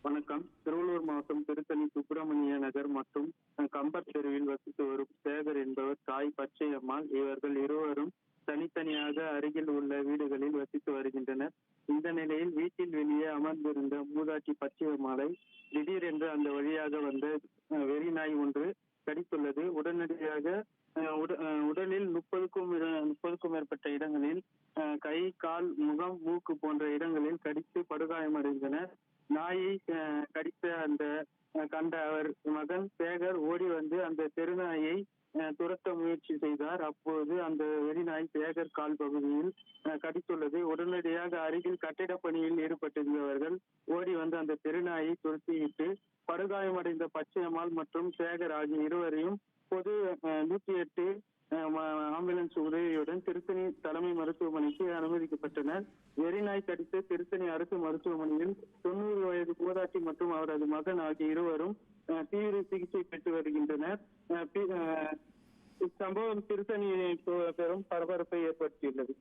வணக்கம். திருவள்ளூர் மாவட்டம் திருத்தணி சுப்பிரமணிய நகர் மற்றும் கம்பர் தெருவில் வசித்து வரும் சேகர் என்பவர் தாய் பச்சையம்மாள். இவர்கள் இருவரும் தனித்தனியாக அருகில் உள்ள வீடுகளில் வசித்து வருகின்றனர். இந்த நிலையில் வீட்டில் வெளியே அமர்ந்திருந்த மூதாட்டி பச்சையம்மாளை திடீரென்று அந்த வழியாக வந்த வெறிநாய் ஒன்று கடித்துள்ளது. உடனடியாக உடலில் 30க்கும் மேற்பட்ட இடங்களில் கை, கால், முகம், மூக்கு போன்ற இடங்களில் கடித்து படுகாயமடைந்தனர். நாயை கடித்த கண்ட அவர் மகன் சேகர் ஓடி வந்து அந்த தெருநாயை துரத்த முயற்சி செய்தார். அப்போது அந்த வெறிநாய் சேகர் கால் பகுதியில் கடித்துள்ளது. உடனடியாக அருகில் கட்டிட பணியில் ஈடுபட்டிருந்தவர்கள் ஓடி வந்து அந்த தெருநாயை துரத்திவிட்டு படுகாயமடைந்த பச்சையம்மாள் மற்றும் சேகர் ஆகிய இருவரையும் பொது 108 ஆம்புலன்ஸ் உதவியுடன் திருத்தணி தலைமை மருத்துவமனைக்கு அனுமதிக்கப்பட்டனர். வெறிநாய் கடித்து திருத்தணி அரசு மருத்துவமனையில் 90 வயது மூதாட்டி மற்றும் அவரது மகன் ஆகிய இருவரும் தீவிர சிகிச்சை பெற்று வருகின்றனர். இச்சம்பவம் திருத்தணியை பெரும் பரபரப்பை ஏற்படுத்தியுள்ளது.